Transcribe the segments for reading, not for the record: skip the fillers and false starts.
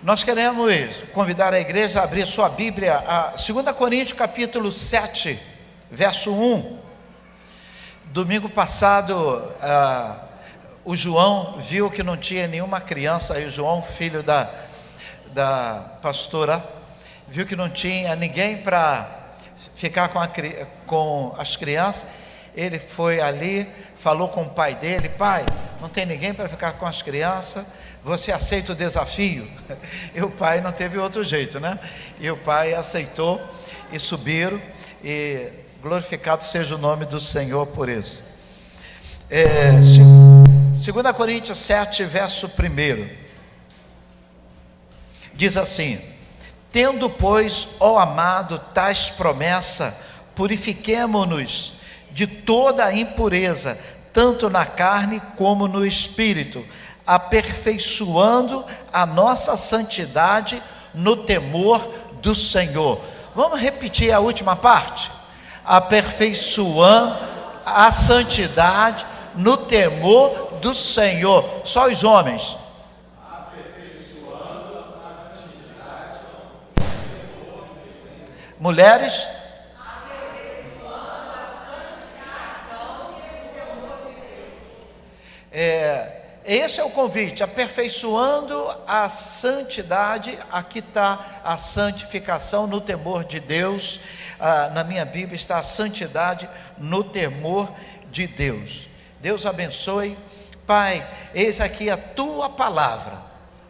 Nós queremos convidar a igreja a abrir sua Bíblia a 2 Coríntios capítulo 7, verso 1. Domingo passado, o João viu que não tinha nenhuma criança, aí o João, filho da pastora, viu que não tinha ninguém para ficar com as crianças. Ele foi ali, falou com o pai dele: pai, não tem ninguém para ficar com as crianças, você aceita o desafio? E o pai não teve outro jeito, né? E o pai aceitou e subiram, e glorificado seja o nome do Senhor por isso. 2 Coríntios 7, verso 1, diz assim: tendo, pois, ó amado, tais promessa, purifiquemo-nos de toda a impureza, tanto na carne como no espírito, aperfeiçoando a nossa santidade no temor do Senhor. Vamos repetir a última parte? Aperfeiçoando a santidade no temor do Senhor. Só os homens. Aperfeiçoando a santidade no temor do Senhor. Mulheres. Esse é o convite, aperfeiçoando a santidade. Aqui está a santificação no temor de Deus. Na minha Bíblia está a santidade no temor de Deus. Deus abençoe. Pai, eis aqui a tua palavra,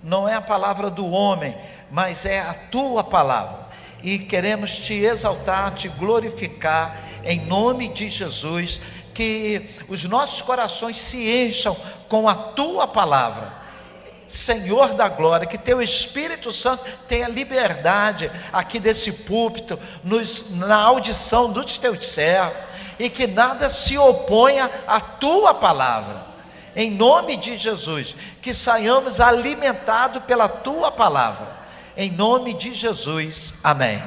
não é a palavra do homem, mas é a tua palavra, e queremos te exaltar, te glorificar, em nome de Jesus. Que os nossos corações se encham com a tua palavra, Senhor da glória. Que teu Espírito Santo tenha liberdade aqui desse púlpito, na audição dos teus servos, e que nada se oponha à tua palavra, em nome de Jesus. Que saiamos alimentados pela tua palavra, em nome de Jesus, amém.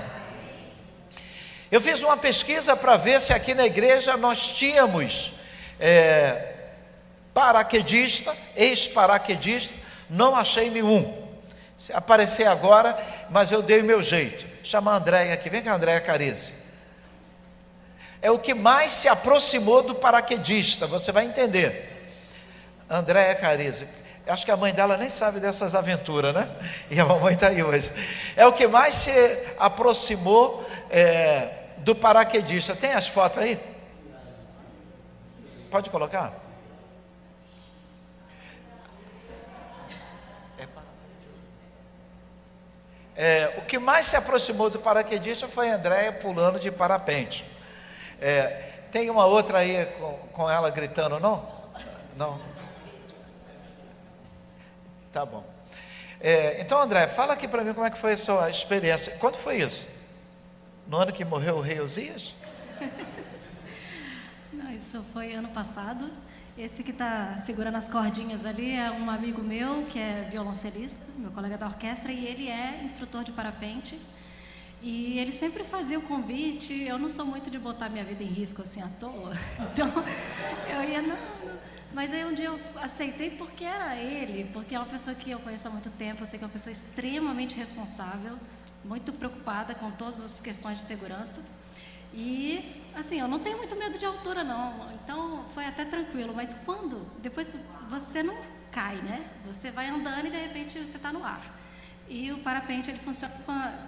Eu fiz uma pesquisa para ver se aqui na igreja nós tínhamos paraquedista, ex-paraquedista. Não achei nenhum. Se aparecer agora, mas eu dei o meu jeito. Chama a Andréia aqui, vem cá, Andréia Carice. É o que mais se aproximou do paraquedista, você vai entender. Andréia Carice, acho que a mãe dela nem sabe dessas aventuras, né? E a mamãe está aí hoje. É o que mais se aproximou do paraquedista. Tem as fotos aí? Pode colocar? O que mais se aproximou do paraquedista foi a Andréia pulando de parapente. Tem uma outra aí com ela gritando, não? Não? Tá bom. Então, André, fala aqui para mim como é que foi a sua experiência. Quando foi isso? No ano que morreu o rei Uzias? Não, isso foi ano passado. Esse que está segurando as cordinhas ali é um amigo meu, que é violoncelista, meu colega da orquestra, e ele é instrutor de parapente. E ele sempre fazia o convite. Eu não sou muito de botar minha vida em risco assim à toa, então eu ia, não. Mas aí um dia eu aceitei porque era ele, porque é uma pessoa que eu conheço há muito tempo. Eu sei que é uma pessoa extremamente responsável, muito preocupada com todas as questões de segurança. E, assim, eu não tenho muito medo de altura, não. Então, foi até tranquilo. Mas depois que você não cai, né? Você vai andando e, de repente, você está no ar. E o parapente, ele funciona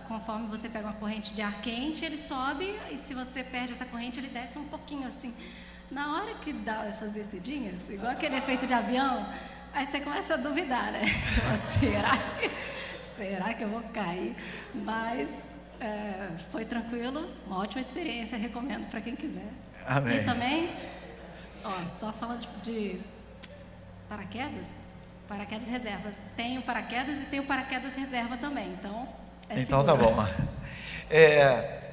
conforme você pega uma corrente de ar quente, ele sobe, e se você perde essa corrente, ele desce um pouquinho, assim. Na hora que dá essas descidinhas, igual aquele efeito de avião, aí você começa a duvidar, né? Será que eu vou cair? Mas foi tranquilo, uma ótima experiência, recomendo para quem quiser. Amém. E também, só falando de paraquedas reserva. Tem o paraquedas e tem o paraquedas reserva também, então então seguro. Tá bom.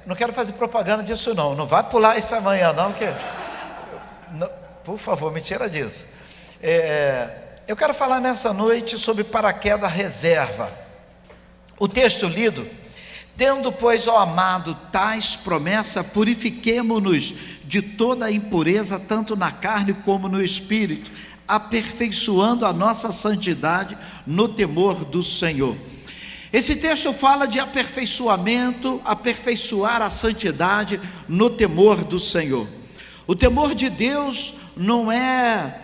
Não quero fazer propaganda disso não. Não vai pular isso amanhã não, porque... Não, por favor, me tira disso. Eu quero falar nessa noite sobre paraquedas reserva. O texto lido: tendo, pois, ó amado, tais promessa, purifiquemo-nos de toda a impureza, tanto na carne como no espírito, aperfeiçoando a nossa santidade no temor do Senhor. Esse texto fala de aperfeiçoamento, aperfeiçoar a santidade no temor do Senhor. O temor de Deus não é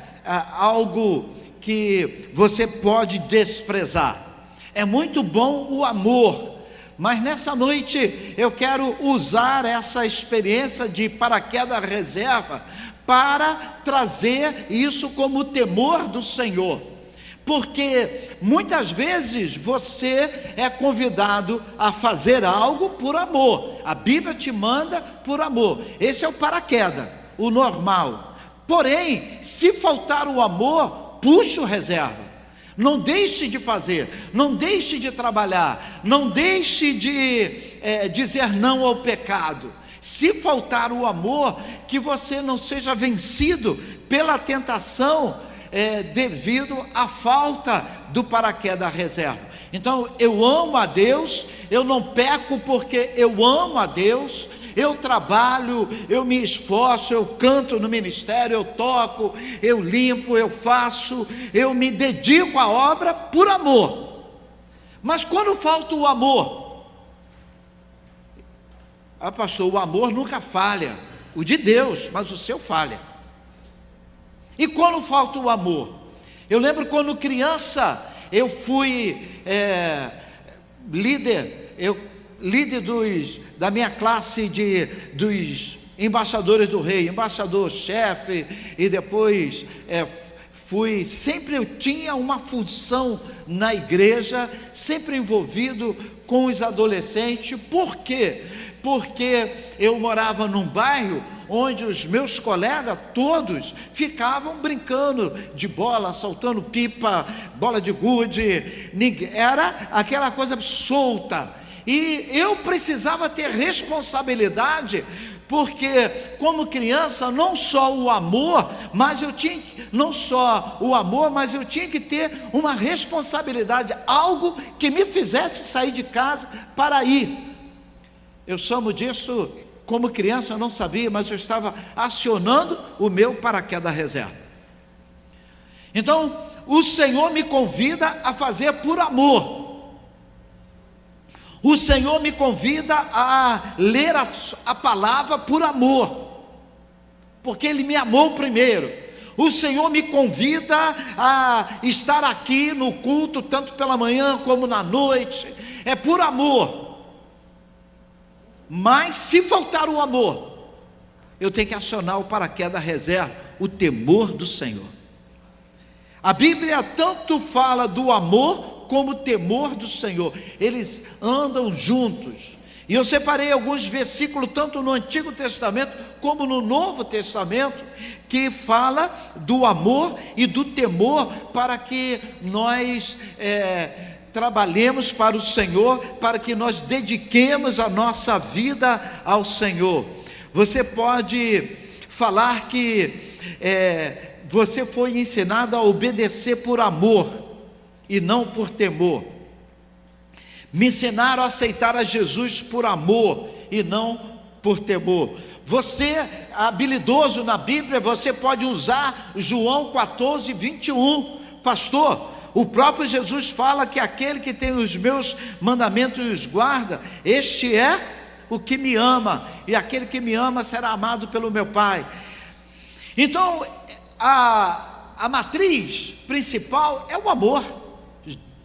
algo que você pode desprezar. É muito bom o amor, mas nessa noite eu quero usar essa experiência de paraquedas reserva para trazer isso como temor do Senhor. Porque muitas vezes você é convidado a fazer algo por amor. A Bíblia te manda por amor. Esse é o paraquedas, o normal. Porém, se faltar o amor, puxe o reserva. Não deixe de fazer, não deixe de trabalhar, não deixe de dizer não ao pecado. Se faltar o amor, que você não seja vencido pela tentação devido à falta do paraquedas reserva. Então, eu amo a Deus, eu não peco porque eu amo a Deus, eu trabalho, eu me esforço, eu canto no ministério, eu toco, eu limpo, eu faço, eu me dedico à obra por amor. Mas quando falta o amor, pastor, o amor nunca falha, o de Deus, mas o seu falha. E quando falta o amor? Eu lembro quando criança, eu fui líder da minha classe dos embaixadores do rei, embaixador-chefe, e depois sempre eu tinha uma função na igreja, sempre envolvido com os adolescentes. Por quê? Porque eu morava num bairro onde os meus colegas todos ficavam brincando de bola, soltando pipa, bola de gude, era aquela coisa solta, e eu precisava ter responsabilidade, porque como criança, não só o amor, mas eu tinha que ter uma responsabilidade, algo que me fizesse sair de casa para ir. Eu chamo disso, como criança eu não sabia, mas eu estava acionando o meu paraquedas reserva. Então, o Senhor me convida a fazer por amor. O Senhor me convida a ler a palavra por amor, porque Ele me amou primeiro. O Senhor me convida a estar aqui no culto, tanto pela manhã como na noite, é por amor. Mas se faltar o amor, eu tenho que acionar o paraquedas reserva, o temor do Senhor. A Bíblia tanto fala do amor como o temor do Senhor, eles andam juntos. E eu separei alguns versículos, tanto no Antigo Testamento como no Novo Testamento, que fala do amor e do temor, para que nós trabalhemos para o Senhor, para que nós dediquemos a nossa vida ao Senhor. Você pode falar que você foi ensinado a obedecer por amor e não por temor. Me ensinaram a aceitar a Jesus por amor e não por temor. Você, habilidoso na Bíblia, você pode usar João 14, 21. Pastor, o próprio Jesus fala que aquele que tem os meus mandamentos e os guarda, este é o que me ama, e aquele que me ama será amado pelo meu Pai. Então, a matriz principal é o amor.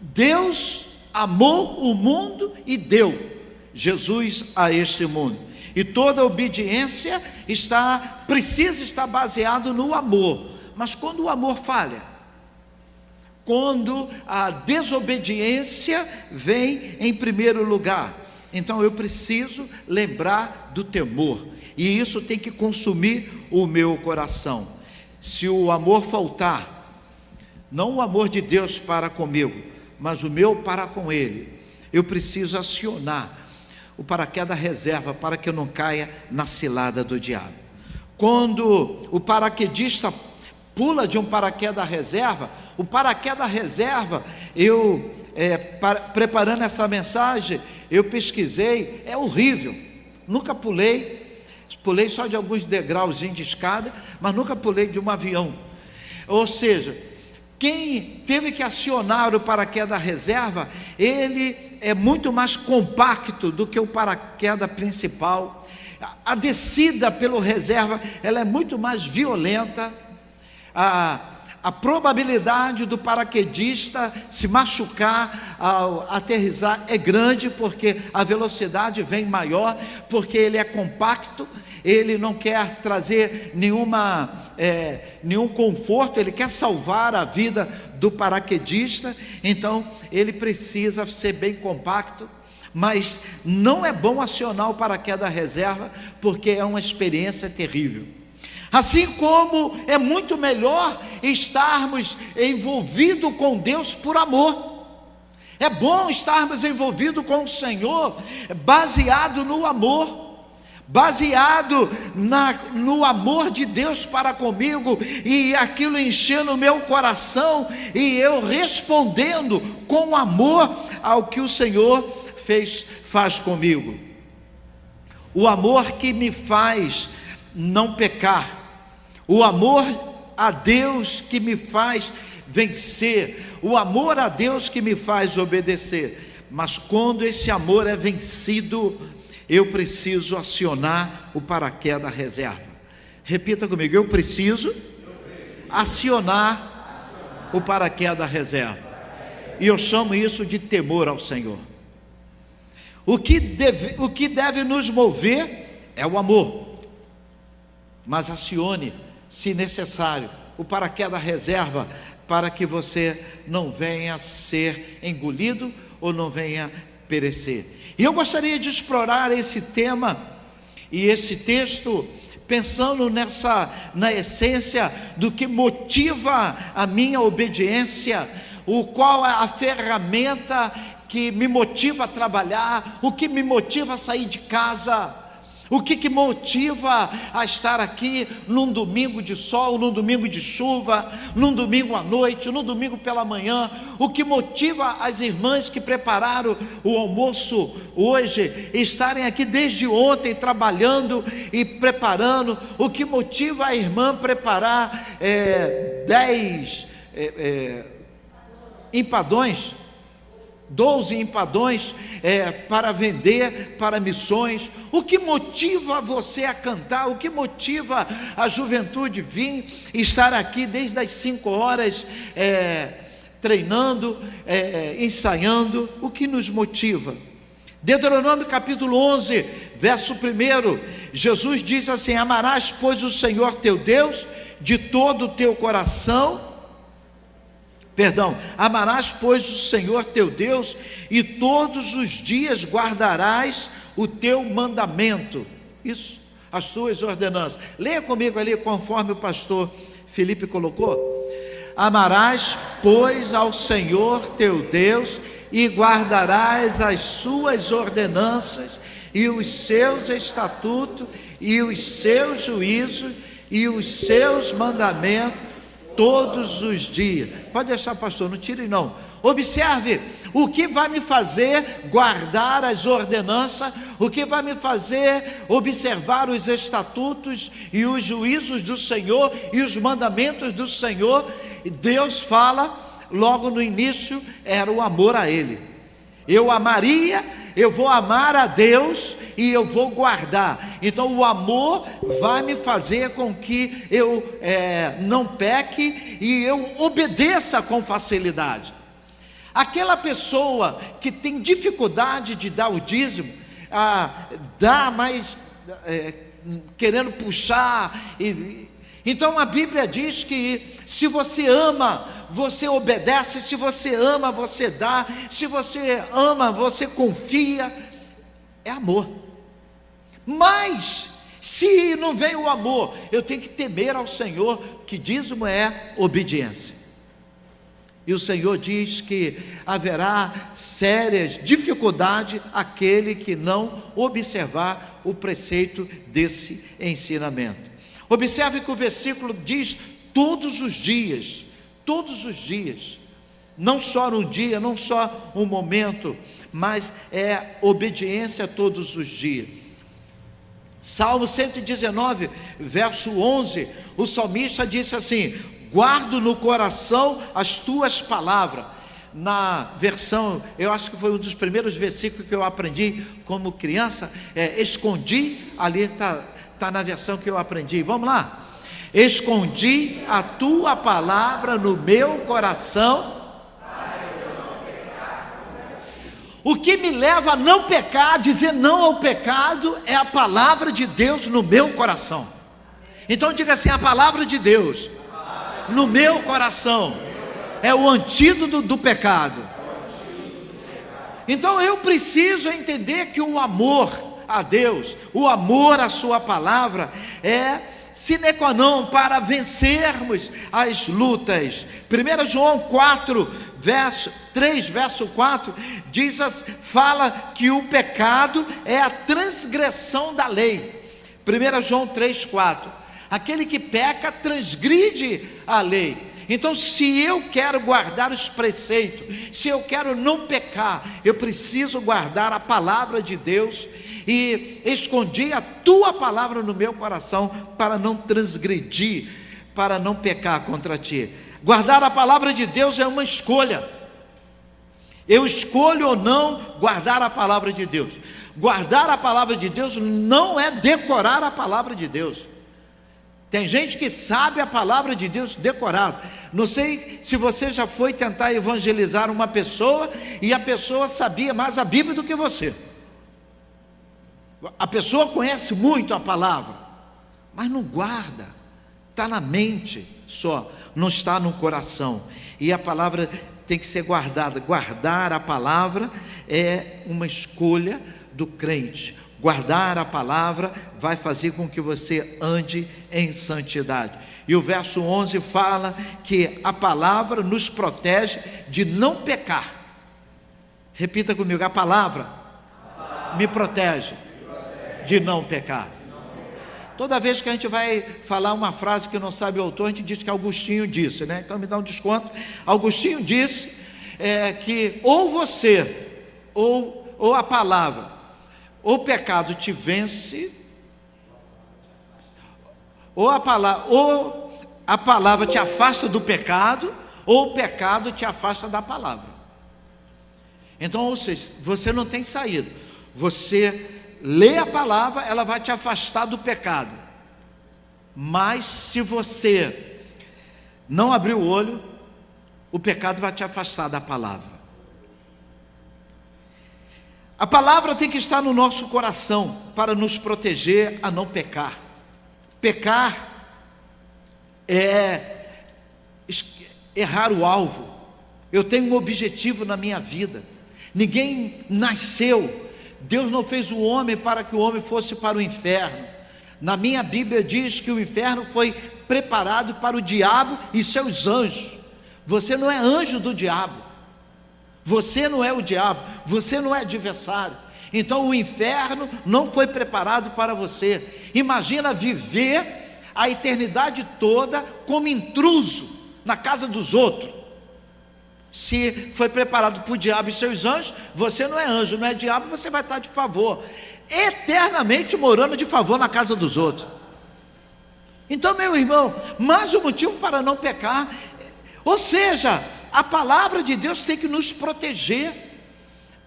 Deus amou o mundo e deu Jesus a este mundo. E toda obediência precisa estar baseado no amor. Mas quando o amor falha, quando a desobediência vem em primeiro lugar, então eu preciso lembrar do temor, e isso tem que consumir o meu coração. Se o amor faltar, não o amor de Deus para comigo, mas o meu para com Ele, eu preciso acionar o paraquedas reserva para que eu não caia na cilada do diabo. Quando o paraquedista pula de um paraquedas reserva, o paraquedas reserva, preparando essa mensagem, eu pesquisei, é horrível, nunca pulei só de alguns degrauzinhos de escada, mas nunca pulei de um avião. Ou seja, Quem teve que acionar o paraquedas reserva, ele é muito mais compacto do que o paraquedas principal. A descida pelo reserva, ela é muito mais violenta. A probabilidade do paraquedista se machucar ao aterrissar é grande, porque a velocidade vem maior, porque ele é compacto, ele não quer trazer nenhum conforto, ele quer salvar a vida do paraquedista, então ele precisa ser bem compacto. Mas não é bom acionar o paraquedas reserva, porque é uma experiência terrível. Assim como é muito melhor estarmos envolvidos com Deus por amor. É bom estarmos envolvidos com o Senhor, baseado no amor, baseado no amor de Deus para comigo, e aquilo enchendo o meu coração, e eu respondendo com amor ao que o Senhor faz comigo. O amor que me faz não pecar, o amor a Deus que me faz vencer, o amor a Deus que me faz obedecer. Mas quando esse amor é vencido, eu preciso acionar o paraquedas reserva. Repita comigo: eu preciso acionar o paraquedas reserva. E eu chamo isso de temor ao Senhor. O que deve nos mover é o amor, mas acione, se necessário, o paraquedas reserva, para que você não venha ser engolido ou não venha perecer. E eu gostaria de explorar esse tema e esse texto, pensando na essência do que motiva a minha obediência, qual é a ferramenta que me motiva a trabalhar, o que me motiva a sair de casa, o que motiva a estar aqui num domingo de sol, num domingo de chuva, num domingo à noite, num domingo pela manhã, o que motiva as irmãs que prepararam o almoço hoje, estarem aqui desde ontem trabalhando e preparando, o que motiva a irmã preparar 10 empadões, 12 empadões para vender para missões. O que motiva você a cantar? O que motiva a juventude vir estar aqui desde as 5 horas treinando, ensaiando? O que nos motiva? Deuteronômio capítulo 11, verso 1, Jesus diz assim: amarás, pois, o Senhor teu Deus de todo o teu coração. Amarás, pois, o Senhor teu Deus, e todos os dias guardarás o teu mandamento. Isso, as suas ordenanças. Leia comigo ali, conforme o pastor Felipe colocou. Amarás, pois, ao Senhor teu Deus, e guardarás as suas ordenanças, e os seus estatutos, e os seus juízos, e os seus mandamentos, todos os dias. Pode deixar, pastor, não tire não. Observe, o que vai me fazer guardar as ordenanças, o que vai me fazer observar os estatutos e os juízos do Senhor e os mandamentos do Senhor. Deus fala, logo no início, era o amor a Ele. Eu vou amar a Deus e eu vou guardar. Então o amor vai me fazer com que eu não peque e eu obedeça com facilidade. Aquela pessoa que tem dificuldade de dar o dízimo, dá mais querendo puxar. Então a Bíblia diz que se você ama, você obedece, se você ama, você dá, se você ama, você confia. É amor. Mas se não vem o amor, eu tenho que temer ao Senhor, que dízimo é obediência. E o Senhor diz que haverá sérias dificuldades aquele que não observar o preceito desse ensinamento. Observe que o versículo diz todos os dias, não só um dia, não só um momento, mas é obediência todos os dias. Salmo 119, verso 11, o salmista disse assim: guardo no coração as tuas palavras. Na versão, eu acho que foi um dos primeiros versículos que eu aprendi como criança, escondi, ali está na versão que eu aprendi. Vamos lá. Escondi a tua palavra no meu coração. O que me leva a não pecar, a dizer não ao pecado, é a palavra de Deus no meu coração. Então diga assim: a palavra de Deus no meu coração é o antídoto do pecado. Então eu preciso entender que o amor a Deus, o amor à sua palavra é sine qua non para vencermos as lutas. 1 João 4, verso 3, verso 4, fala que o pecado é a transgressão da lei. 1 João 3, 4, aquele que peca transgride a lei. Então, se eu quero guardar os preceitos, se eu quero não pecar, eu preciso guardar a palavra de Deus. E escondi a tua palavra no meu coração para não transgredir, para não pecar contra ti. Guardar a palavra de Deus é uma escolha. Eu escolho ou não guardar a palavra de Deus. Guardar a palavra de Deus não é decorar a palavra de Deus. Tem gente que sabe a palavra de Deus decorado. Não sei se você já foi tentar evangelizar uma pessoa e a pessoa sabia mais a Bíblia do que você. A pessoa conhece muito a palavra, mas não guarda, está na mente só, não está no coração. E a palavra tem que ser guardada. Guardar a palavra é uma escolha do crente. Guardar a palavra vai fazer com que você ande em santidade. E o verso 11 fala que a palavra nos protege de não pecar. Repita comigo: a palavra me protege de não pecar. Toda vez que a gente vai falar uma frase que não sabe o autor, a gente diz que Agostinho disse, né? Então me dá um desconto. Agostinho disse que ou você, ou a palavra, ou o pecado te vence, ou a palavra te afasta do pecado, ou o pecado te afasta da palavra. Então, ou seja, você não tem saída. Você lê a palavra, ela vai te afastar do pecado. Mas se você não abrir o olho, o pecado vai te afastar da palavra. A palavra tem que estar no nosso coração para nos proteger a não pecar. Pecar é errar o alvo. Eu tenho um objetivo na minha vida. Ninguém nasceu, Deus não fez o homem para que o homem fosse para o inferno. Na minha Bíblia diz que o inferno foi preparado para o diabo e seus anjos. Você não é anjo do diabo, você não é o diabo, você não é adversário. Então o inferno não foi preparado para você. Imagina viver a eternidade toda como intruso na casa dos outros. Se foi preparado para o diabo e seus anjos, você não é anjo, não é diabo, você vai estar de favor, eternamente morando de favor na casa dos outros. Então, meu irmão, mais um motivo para não pecar. Ou seja, a palavra de Deus tem que nos proteger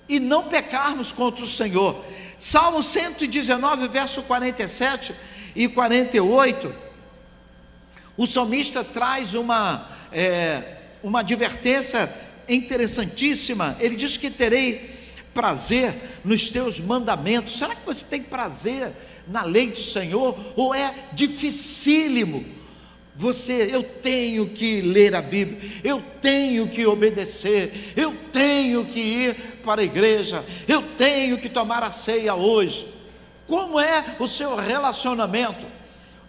e não pecarmos contra o Senhor. Salmo 119, verso 47 e 48, o salmista traz uma advertência interessantíssima. Ele diz que terei prazer nos teus mandamentos. Será que você tem prazer na lei do Senhor? Ou é dificílimo? Eu tenho que ler a Bíblia, eu tenho que obedecer, eu tenho que ir para a igreja, eu tenho que tomar a ceia hoje. Como é o seu relacionamento?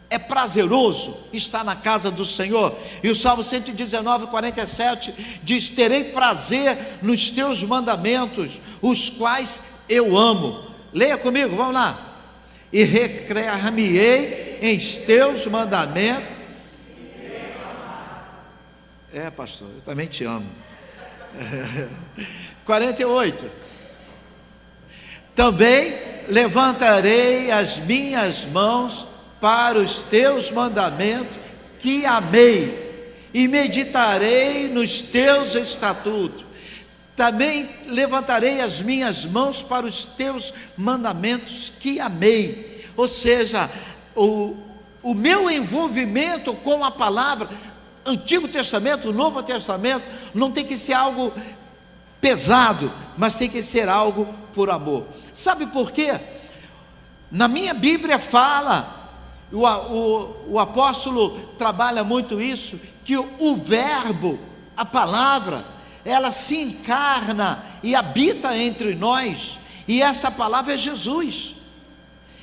É prazeroso estar na casa do Senhor? E o Salmo 119, 47 diz: terei prazer nos teus mandamentos, os quais eu amo. Leia comigo, vamos lá. E recrear-me-ei em teus mandamentos. Pastor, eu também te amo. 48. Também levantarei as minhas mãos para os teus mandamentos, que amei, e meditarei nos teus estatutos. Também levantarei as minhas mãos para os teus mandamentos que amei. Ou seja, o meu envolvimento com a palavra, Antigo Testamento, Novo Testamento, não tem que ser algo pesado, mas tem que ser algo por amor. Sabe por quê? Na minha Bíblia fala, o apóstolo trabalha muito isso, que o verbo, a palavra, ela se encarna e habita entre nós, e essa palavra é Jesus.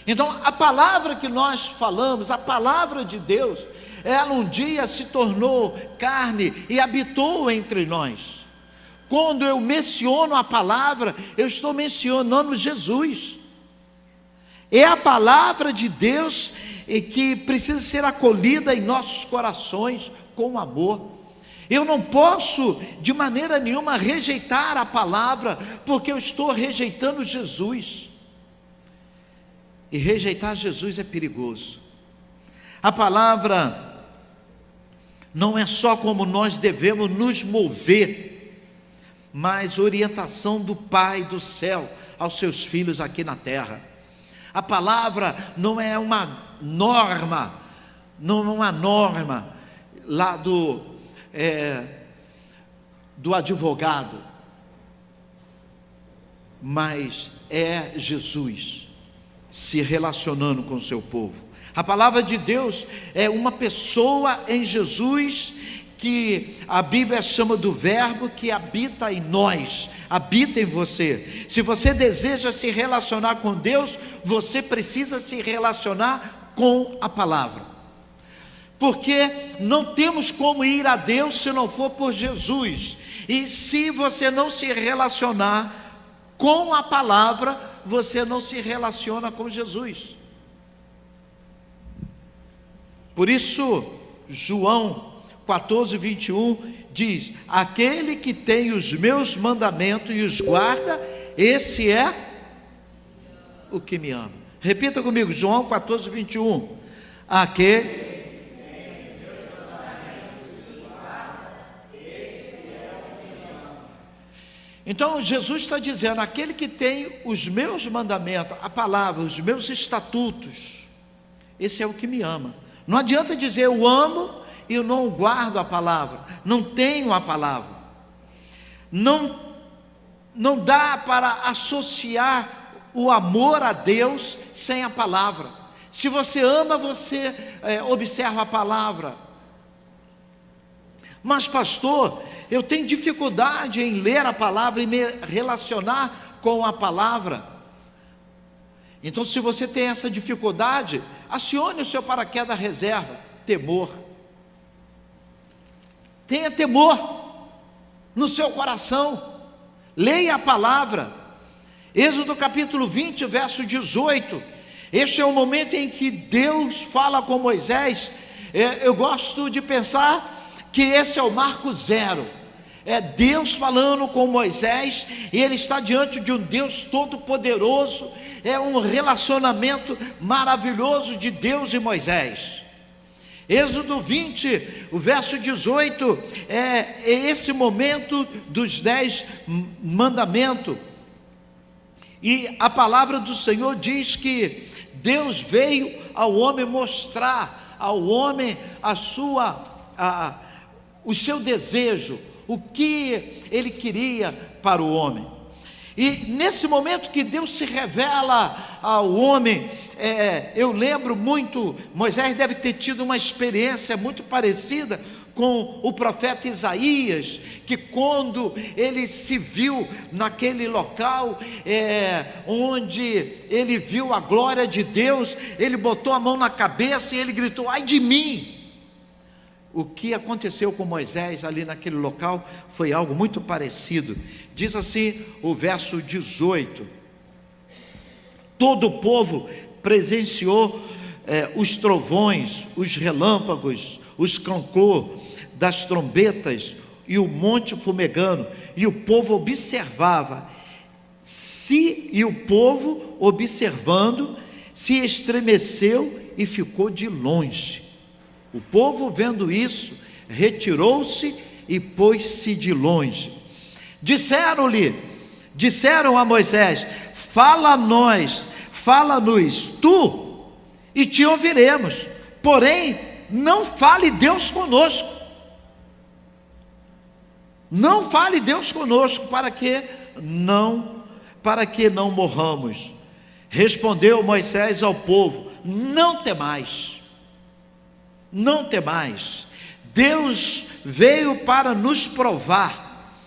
Então a palavra que nós falamos, a palavra de Deus, ela um dia se tornou carne e habitou entre nós. Quando eu menciono a palavra, eu estou mencionando Jesus. É a palavra de Deus que precisa ser acolhida em nossos corações com amor. Eu não posso de maneira nenhuma rejeitar a palavra, porque eu estou rejeitando Jesus. E rejeitar Jesus é perigoso. A palavra não é só como nós devemos nos mover, mas orientação do Pai do céu aos seus filhos aqui na terra. A palavra não é uma norma, não é uma norma lá do advogado, mas é Jesus se relacionando com o seu povo. A palavra de Deus é uma pessoa em Jesus, que a Bíblia chama do verbo que habita em nós, habita em você. Se você deseja se relacionar com Deus, você precisa se relacionar com a palavra, porque não temos como ir a Deus se não for por Jesus. E se você não se relacionar com a palavra, você não se relaciona com Jesus. Por isso, João 14:21 diz: aquele que tem os meus mandamentos e os guarda, esse é o que me ama. Repita comigo, João 14:21. Aquele Então Jesus está dizendo, aquele que tem os meus mandamentos, a palavra, os meus estatutos, esse é o que me ama. Não adianta dizer eu amo e eu não guardo a palavra, não tenho a palavra. Não dá para associar o amor a Deus sem a palavra. Se você ama, você observa a palavra. Mas pastor, eu tenho dificuldade em ler a palavra e me relacionar com a palavra. Então, se você tem essa dificuldade, acione o seu paraquedas reserva: temor. Tenha temor no seu coração, leia a palavra. Êxodo capítulo 20, verso 18, este é o momento em que Deus fala com Moisés. Eu gosto de pensar que esse é o marco zero, é Deus falando com Moisés, e ele está diante de um Deus todo poderoso, é um relacionamento maravilhoso de Deus e Moisés. Êxodo 20, o verso 18, é esse momento dos 10 mandamentos, e a palavra do Senhor diz que Deus veio ao homem mostrar ao homem o seu desejo, o que ele queria para o homem. E nesse momento que Deus se revela ao homem, eu lembro muito, Moisés deve ter tido uma experiência muito parecida com o profeta Isaías, que quando ele se viu naquele local, onde ele viu a glória de Deus, ele botou a mão na cabeça e ele gritou: ai de mim! O que aconteceu com Moisés ali naquele local foi algo muito parecido. Diz assim o verso 18: todo o povo presenciou os trovões, os relâmpagos, os clangor das trombetas e o monte fumegando, e o povo observava. E o povo observando se estremeceu e ficou de longe. O povo vendo isso, retirou-se e pôs-se de longe. Disseram a Moisés: fala-nos tu, e te ouviremos, porém não fale Deus conosco. Não fale Deus conosco, para que não morramos. Respondeu Moisés ao povo: não temais, não temais. Deus veio para nos provar,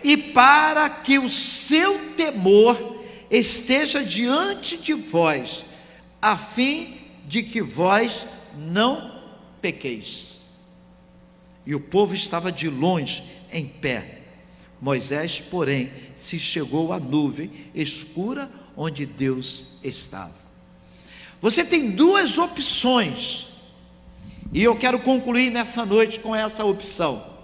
e para que o seu temor esteja diante de vós, a fim de que vós não pequeis. E o povo estava de longe, em pé. Moisés, porém, se chegou à nuvem escura onde Deus estava. Você tem duas opções, e eu quero concluir nessa noite com essa opção.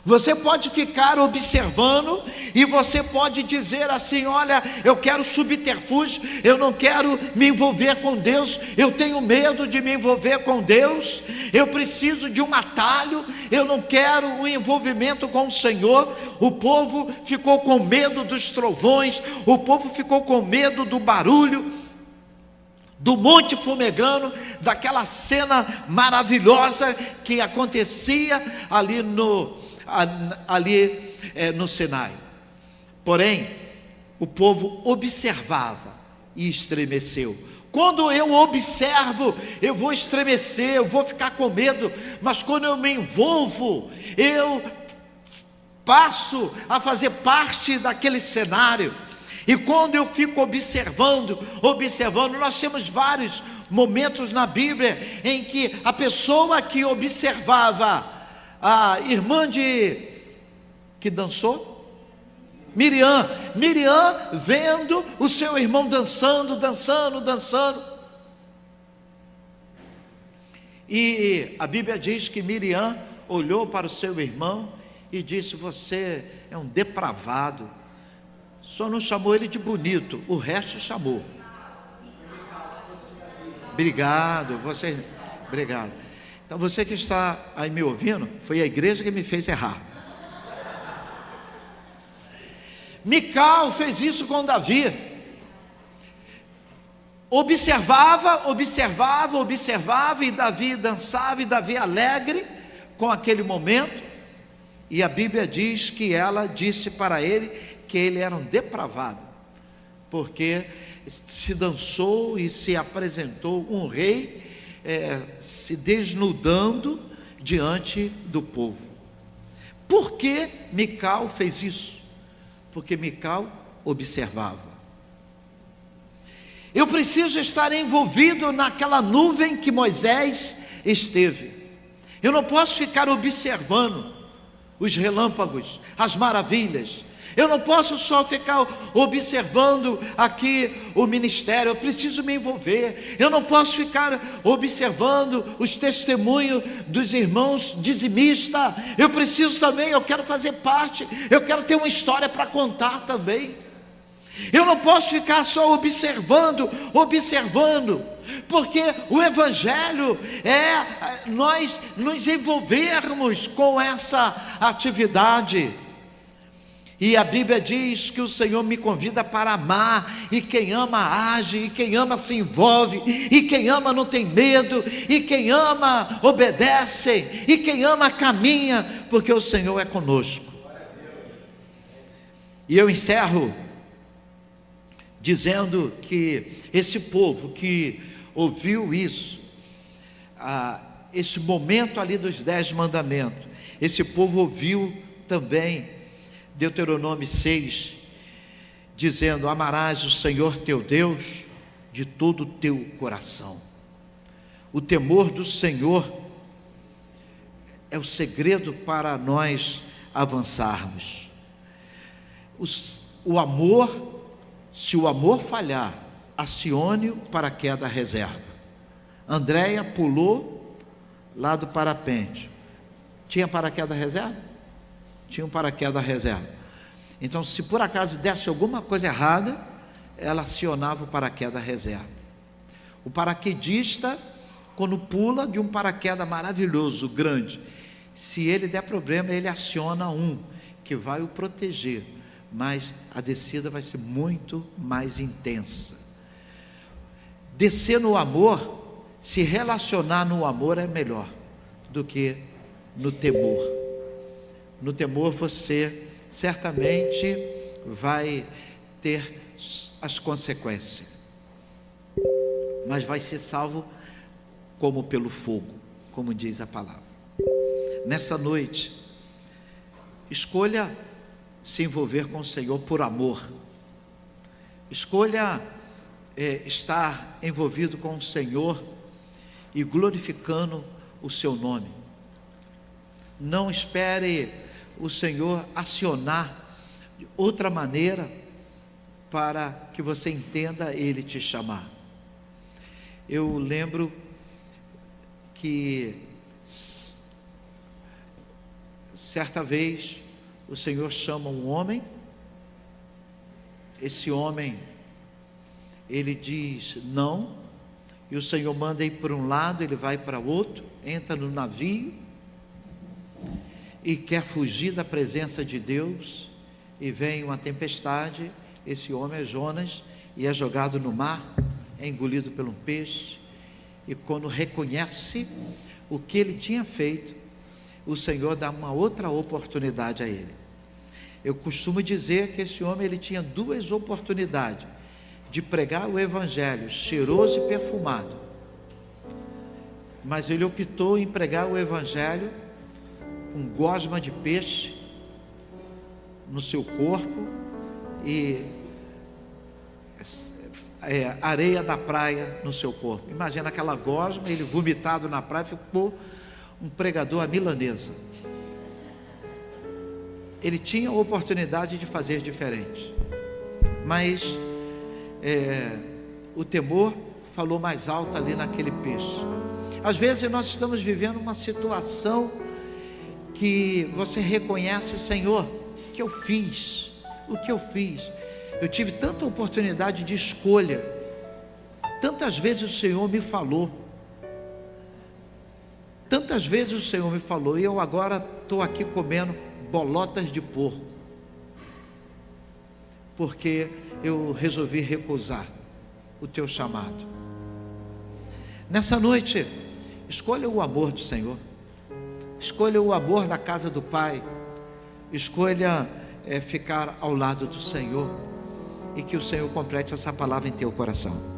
Você pode ficar observando, e você pode dizer assim: olha, eu quero subterfúgio, eu não quero me envolver com Deus, eu tenho medo de me envolver com Deus, eu preciso de um atalho, eu não quero um envolvimento com o Senhor. O povo ficou com medo dos trovões, o povo ficou com medo do barulho, do monte fumegando, daquela cena maravilhosa que acontecia ali no Sinai. Porém, o povo observava e estremeceu. Quando eu observo, eu vou estremecer, eu vou ficar com medo, mas quando eu me envolvo, eu passo a fazer parte daquele cenário. E quando eu fico observando, nós temos vários momentos na Bíblia em que a pessoa que observava, a irmã que dançou, Miriam, vendo o seu irmão dançando, e a Bíblia diz que Miriam olhou para o seu irmão e disse: você é um depravado. Só não chamou ele de bonito, o resto chamou. Obrigado. Então você que está aí me ouvindo, foi a igreja que me fez errar. Mical fez isso com Davi. Observava, e Davi dançava, e Davi alegre com aquele momento. E a Bíblia diz que ela disse para ele que ele era um depravado, porque se dançou e se apresentou um rei, se desnudando diante do povo. Por que Mical fez isso? Porque Mical observava. Eu preciso estar envolvido naquela nuvem que Moisés esteve. Eu não posso ficar observando os relâmpagos, as maravilhas. Eu não posso só ficar observando aqui o ministério, eu preciso me envolver. Eu não posso ficar observando os testemunhos dos irmãos dizimistas. Eu preciso também, eu quero fazer parte, eu quero ter uma história para contar também. Eu não posso ficar só observando, porque o Evangelho é nós nos envolvermos com essa atividade. E a Bíblia diz que o Senhor me convida para amar, e quem ama age, e quem ama se envolve, e quem ama não tem medo, e quem ama obedece, e quem ama caminha, porque o Senhor é conosco. E eu encerro dizendo que esse povo que ouviu isso, esse momento ali dos 10 mandamentos, esse povo ouviu também Deuteronômio 6, dizendo: amarás o Senhor teu Deus de todo o teu coração. O temor do Senhor é o segredo para nós avançarmos. O amor, se o amor falhar, acione o paraquedas reserva. Andréia pulou lá do parapente. Tinha paraquedas reserva? Tinha um paraquedas reserva. Então, se por acaso desse alguma coisa errada, ela acionava o paraquedas reserva. O paraquedista, quando pula de um paraquedas maravilhoso, grande, Se ele der problema, ele aciona um que vai o proteger, mas a descida vai ser muito mais intensa. Descer no amor, se relacionar no amor é melhor do que no temor. No temor você certamente vai ter as consequências, mas vai ser salvo como pelo fogo, como diz a palavra. Nessa noite, escolha se envolver com o Senhor por amor. Escolha estar envolvido com o Senhor e glorificando o seu nome. Não espere o Senhor acionar de outra maneira para que você entenda Ele te chamar. Eu lembro que certa vez o Senhor chama um homem. Esse homem, ele diz não, e o Senhor manda ir para um lado, ele vai para outro, entra no navio e quer fugir da presença de Deus, e vem uma tempestade. Esse homem é Jonas, e é jogado no mar, é engolido por um peixe, e quando reconhece o que ele tinha feito, o Senhor dá uma outra oportunidade a ele. Eu costumo dizer que esse homem, ele tinha duas oportunidades de pregar o evangelho cheiroso e perfumado, mas ele optou em pregar o evangelho com gosma de peixe no seu corpo e areia da praia no seu corpo. Imagina aquela gosma, ele vomitado na praia, ficou um pregador à milanesa. Ele tinha a oportunidade de fazer diferente, mas o temor falou mais alto ali naquele peixe. Às vezes nós estamos vivendo uma situação que você reconhece: Senhor, o que eu fiz? O que eu fiz? Eu tive tanta oportunidade de escolha, tantas vezes o Senhor me falou, tantas vezes o Senhor me falou, e eu agora estou aqui comendo bolotas de porco, porque eu resolvi recusar o teu chamado. Nessa noite, escolha o amor do Senhor, escolha o amor na casa do Pai, escolha ficar ao lado do Senhor, e que o Senhor complete essa palavra em teu coração.